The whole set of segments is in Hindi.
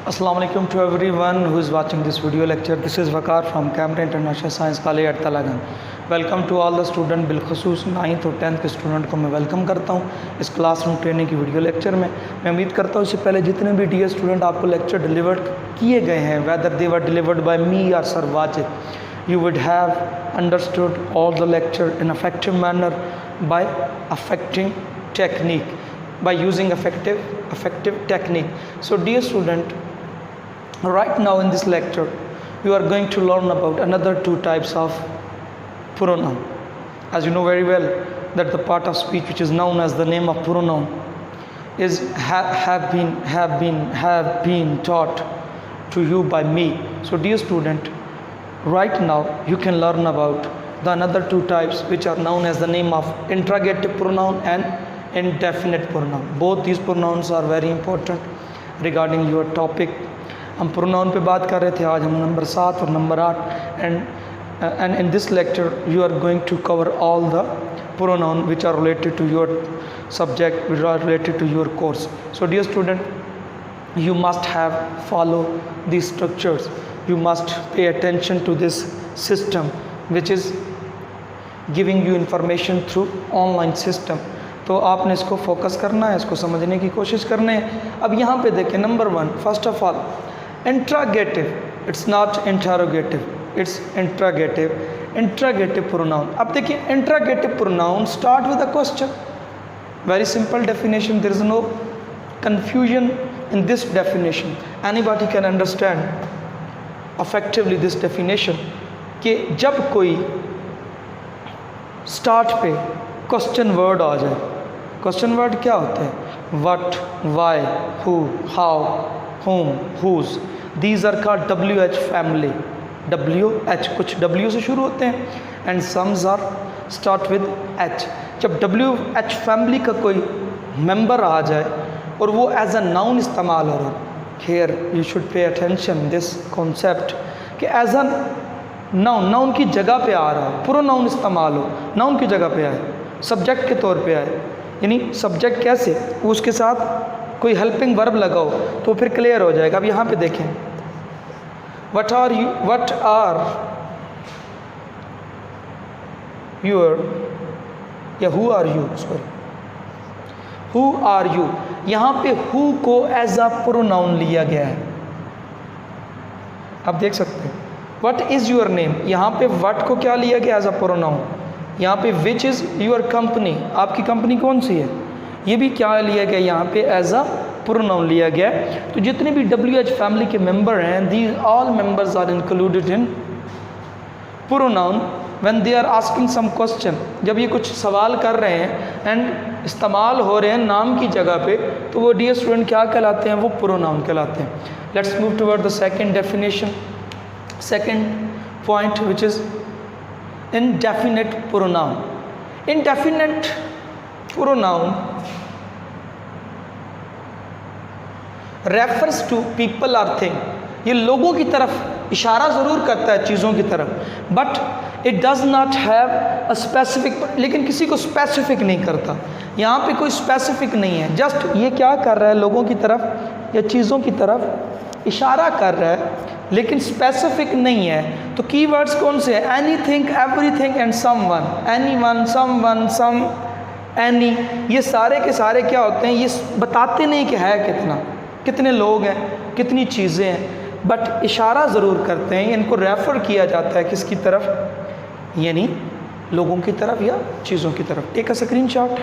Assalamu alaikum to everyone who is watching this video lecture. This is Vakar from Camera International Science College at Talagan. Welcome to all the student, बिलखसूस 9th और 10th के स्टूडेंट को मैं वेलकम करता हूँ इस क्लासरूम ट्रेनिंग की वीडियो लेक्चर में। मैं उम्मीद करता हूँ इससे पहले जितने भी डियर स्टूडेंट आपको लेक्चर डिलीवर्ड किए गए हैं, whether they were delivered by me और sir Wajid, you would have understood all the lecture in effective manner by affecting technique, by using effective technique. So dear student, right now in this lecture you are going to learn about another two types of pronoun. As you know very well that the part of speech which is known as the name of pronoun is have been taught to you by me. So dear student, right now you can learn about the another two types which are known as the name of interrogative pronoun and indefinite pronoun. Both these pronouns are very important regarding your topic. हम pronoun पे बात कर रहे थे, आज हम नंबर 7 और number 8 and in this lecture you are going to cover all the pronoun which are related to your subject, which are related to your course. So dear student, you must have follow these structures. You must pay attention to this system which is giving you information through online system. तो आपने इसको फोकस करना है, इसको समझने की कोशिश करनी है। अब यहाँ पे देखें, number 1, first of all interrogative, it's not interrogative, it's interrogative pronoun. अब देखिए, interrogative pronoun start with a question, very simple definition, there is no confusion in this definition. Anybody can understand effectively this definition कि जब कोई स्टार्ट पे क्वेश्चन वर्ड आ जाए, क्वेश्चन वर्ड क्या होते हैं? What, why, who, how, whom, whose, these are called WH family. WH, कुछ W से शुरू होते हैं and sums are start with H. जब WH फैमिली का कोई मेंबर आ जाए और वो एज अ नाउन इस्तेमाल हो रहा है, here you should pay attention this concept कि एज अ नाउन की जगह पे आ रहा है, प्रोनाउन इस्तेमाल हो, नाउन की जगह पे आए, सब्जेक्ट के तौर पे आए, यानी सब्जेक्ट कैसे, उसके साथ कोई हेल्पिंग वर्ब लगाओ तो फिर क्लियर हो जाएगा। अब यहाँ पे देखें, what are who are you, यहाँ पे who को एज अ प्रोनाउन लिया गया है। आप देख सकते हैं, what is your name, यहाँ पे what को क्या लिया गया एज अ प्रोनाउन। यहाँ पे which is your company, आपकी कंपनी कौन सी है, ये भी क्या लिया गया यहाँ पे एज अ प्रोनाउन लिया गया है। तो जितने भी WH फैमिली के मेंबर हैं, these all members are included in pronoun when they are asking some question. जब ये कुछ सवाल कर रहे हैं एंड इस्तेमाल हो रहे हैं नाम की जगह पे, तो वो डियर स्टूडेंट क्या कहलाते हैं? वो प्रोनाउन कहलाते हैं। Let's move toward the second definition, second point which is indefinite pronoun. Indefinite pronoun refers to people or thing. ये लोगों की तरफ इशारा ज़रूर करता है, चीज़ों की तरफ, but it does not have a specific, लेकिन किसी को स्पेसिफिक नहीं करता। यहाँ पे कोई स्पेसिफिक नहीं है, जस्ट ये क्या कर रहा है, लोगों की तरफ या चीज़ों की तरफ इशारा कर रहा है, लेकिन स्पेसिफिक नहीं है। तो कीवर्ड्स कौन से हैं? Anything, everything and someone, anyone, someone, some, any, ये सारे के सारे क्या होते हैं? ये बताते नहीं कि है कितना, कितने लोग हैं, कितनी चीज़ें हैं, बट इशारा ज़रूर करते हैं। इनको रेफ़र किया जाता है किसकी तरफ? यानी लोगों की तरफ या चीज़ों की तरफ। Take a screenshot.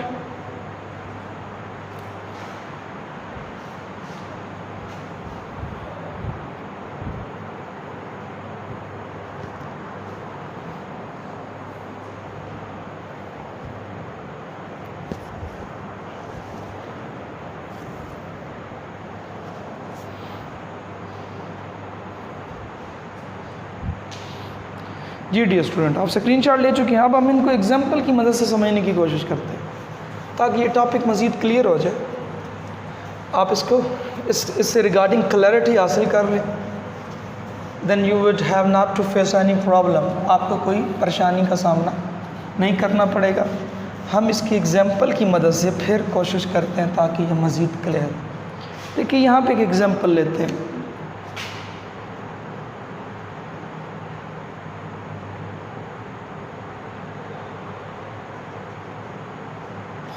जी डियर स्टूडेंट, आप स्क्रीनशॉट ले चुके हैं। अब हम इनको एग्जाम्पल की मदद से समझने की कोशिश करते हैं ताकि ये टॉपिक मज़ीद क्लियर हो जाए, आप इसको इससे रिगार्डिंग क्लैरिटी हासिल कर लें, then you would have not to face any problem. आपको कोई परेशानी का सामना नहीं करना पड़ेगा। हम इसकी एग्जाम्पल की मदद से फिर कोशिश करते हैं ताकि यह मज़ीद क्लियर। देखिए यहाँ पे एक एग्जाम्पल लेते हैं।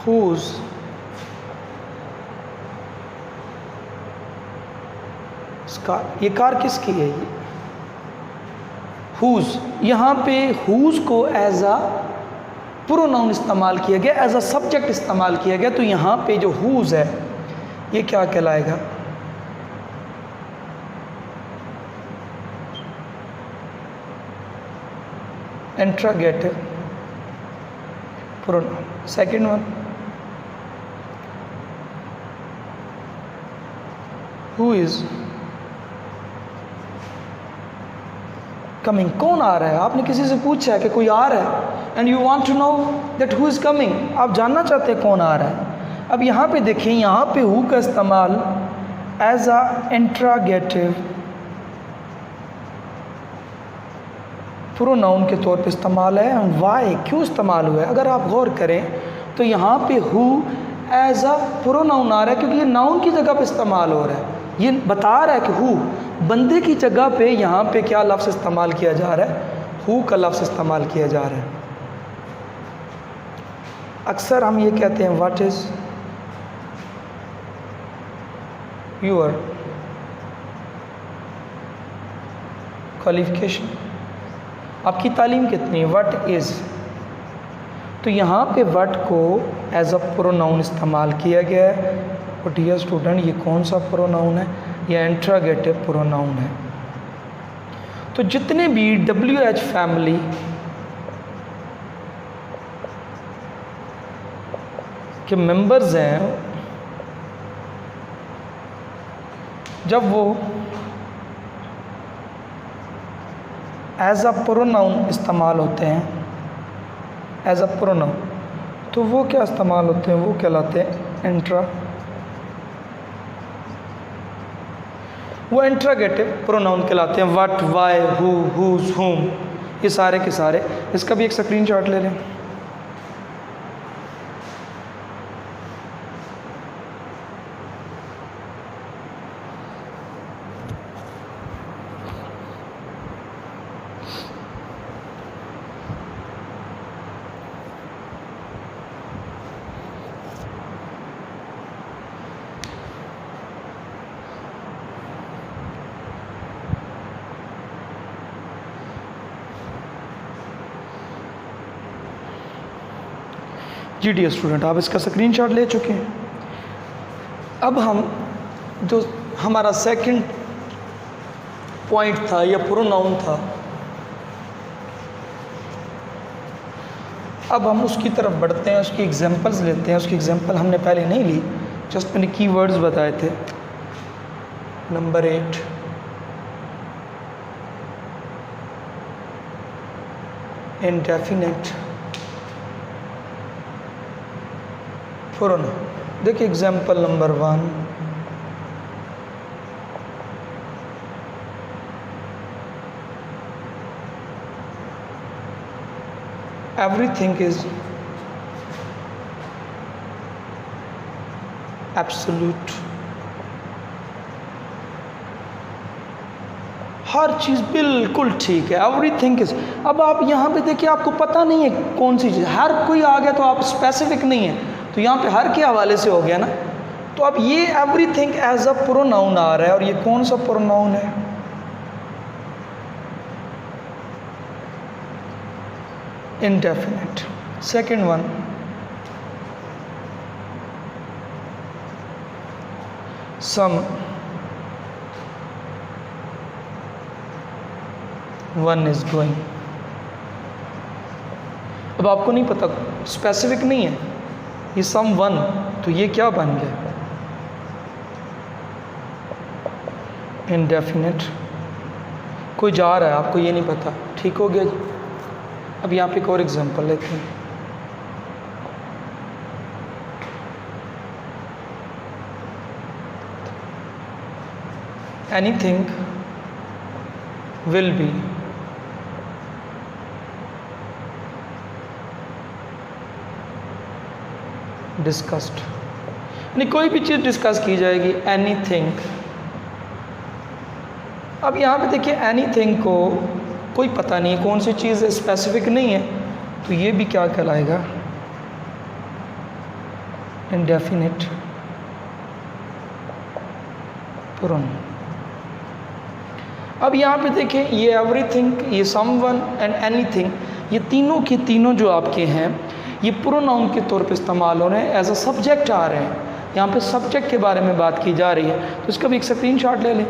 whose कार, ये कार किसकी है? ये whose, यहाँ पे whose को एज अ प्रोनाउन इस्तेमाल किया गया, एज अ सब्जेक्ट इस्तेमाल किया गया, तो यहाँ पे जो whose है ये क्या कहलाएगा? Interrogative pronoun. Second one, who is coming, कौन आ रहा है? आपने किसी से पूछा है कि कोई आ रहा है, and you want to know that who is coming, आप जानना चाहते हैं कौन आ रहा है। अब यहाँ पे देखिए, यहाँ पे हु का इस्तेमाल एज अ इंट्रोगेटिव प्रोनाउन के तौर पे इस्तेमाल है। वाई, क्यों इस्तेमाल हुआ है? अगर आप गौर करें तो यहाँ पे हु एज अ प्रोनाउन आ रहा है, क्योंकि ये नाउन की जगह पे इस्तेमाल हो रहा है। ये बता रहा है कि हु बंदे की जगह पे यहाँ पे क्या लफ्ज़ इस्तेमाल किया जा रहा है? हु का लफ्ज़ इस्तेमाल किया जा रहा है। अक्सर हम ये कहते हैं व्हाट इज़ योर क्वालिफिकेशन, आपकी तालीम कितनी है? व्हाट इज़, तो यहाँ पे व्हाट को एज अ प्रोनाउन इस्तेमाल किया गया है। और डियर स्टूडेंट, ये कौन सा प्रोनाउन है? ये इंट्रोगेटिव प्रोनाउन है। तो जितने भी WH फैमिली के मेंबर्स हैं, जब वो एज अ प्रोनाउन इस्तेमाल होते हैं, एज अ प्रोनाउन, तो वो क्या इस्तेमाल होते हैं? वो कहलाते हैं वो इंट्रोगेटिव प्रोनाउन कहलाते हैं। व्हाट, वाई, हु, हुज, हुम, ये सारे के सारे। इसका भी एक स्क्रीनशॉट ले लें। जी डियर स्टूडेंट, आप इसका स्क्रीनशॉट ले चुके हैं। अब हम जो हमारा सेकंड पॉइंट था या प्रोनाउन था, अब हम उसकी तरफ बढ़ते हैं, उसकी एग्जांपल्स लेते हैं। उसकी एग्जांपल हमने पहले नहीं ली, जस्ट मैंने कीवर्ड्स बताए थे। Number 8, indefinite pronoun. देखिए example number 1, everything is absolute, हर चीज़ बिल्कुल ठीक है। एवरीथिंग इज, अब आप यहाँ पे देखिए, आपको पता नहीं है कौन सी चीज़, हर कोई आ गया तो आप स्पेसिफिक नहीं है, तो यहाँ पे हर के हवाले से हो गया ना। तो अब ये एवरीथिंग एज अ प्रोनाउन आ रहा है, और ये कौन सा प्रोनाउन है? Indefinite. Second one, someone is going. अब आपको नहीं पता, स्पेसिफिक नहीं है ये सम वन, तो ये क्या बन गया? इंडेफिनिट। कोई जा रहा है, आपको ये नहीं पता, ठीक हो गया जी। अब यहाँ पे एक और एग्जांपल लेते हैं। एनीथिंग विल बी डिस्कस्ड, यानी कोई भी चीज़ डिस्कस की जाएगी। एनीथिंग, अब यहाँ पे देखिए एनीथिंग को कोई पता नहीं है कौन सी चीज़ है, स्पेसिफिक नहीं है, तो ये भी क्या कहलाएगा? Indefinite pronoun. अब यहाँ पे देखें, ये एवरीथिंग, ये समवन एंड एनीथिंग, ये तीनों के तीनों जो आपके हैं ये प्रोनाउन के तौर पे इस्तेमाल हो रहे हैं, एज अ सब्जेक्ट आ रहे हैं। यहाँ पे सब्जेक्ट के बारे में बात की जा रही है, तो इसका भी एक स्क्रीनशॉट ले लें।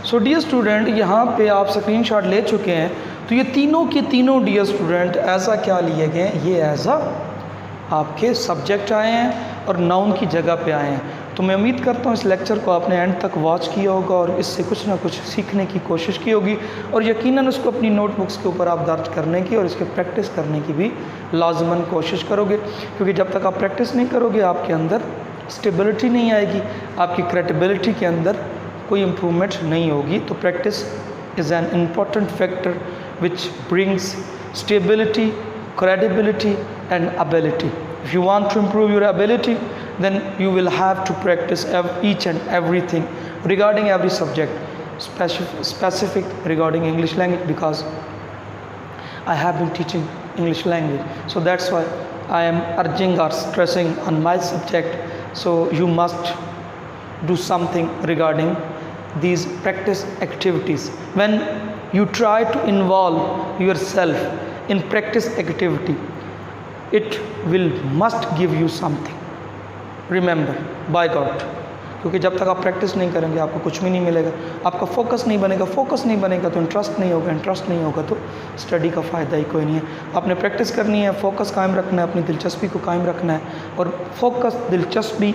सो डियर स्टूडेंट, यहाँ पे आप स्क्रीनशॉट ले चुके हैं, तो ये तीनों के तीनों डियर स्टूडेंट ऐसा क्या लिए गए हैं, ये एज अ आपके सब्जेक्ट आए हैं और नाउन की जगह पे आए हैं। तो मैं उम्मीद करता हूँ इस लेक्चर को आपने एंड तक वॉच किया होगा और इससे कुछ ना कुछ सीखने की कोशिश की होगी, और यकीनन उसको अपनी नोटबुक्स के ऊपर आप दर्ज करने की और इसके प्रैक्टिस करने की भी लाजमन कोशिश करोगे, क्योंकि जब तक आप प्रैक्टिस नहीं करोगे आपके अंदर स्टेबिलिटी नहीं आएगी, आपकी क्रेडिबिलिटी के अंदर कोई इम्प्रूवमेंट नहीं होगी। तो practice is an important factor which brings stability, credibility and ability. If you want to improve your ability, then you will have to practice each and everything regarding every subject, specific regarding English language, because I have been teaching English language. So that's why I am urging or stressing on my subject. So you must do something regarding these practice activities. When you try to involve yourself in practice activity, it will must give you something. Remember, by God, क्योंकि जब तक आप प्रैक्टिस नहीं करेंगे आपको कुछ भी नहीं मिलेगा, आपका फोकस नहीं बनेगा, फोकस नहीं बनेगा तो इंटरेस्ट नहीं होगा, इंटरेस्ट नहीं होगा तो स्टडी का फ़ायदा ही कोई नहीं है। आपने प्रैक्टिस करनी है, फोकस कायम रखना है, अपनी दिलचस्पी को कायम रखना है, और फोकस, दिलचस्पी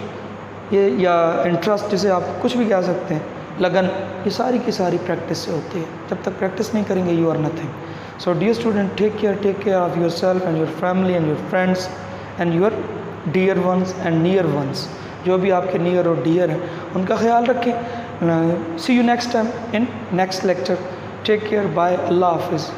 ये या इंटरेस्ट, जिसे आप कुछ भी कह सकते हैं, लगन, ये सारी की सारी प्रैक्टिस से होती है। जब तक प्रैक्टिस नहीं करेंगे you are nothing. So dear student, take care of yourself and your family and your friends and your dear ones and near ones. जो भी आपके नियर और डियर हैं उनका ख्याल रखें। See you next time in next lecture. Take care. Bye. Allah Hafiz.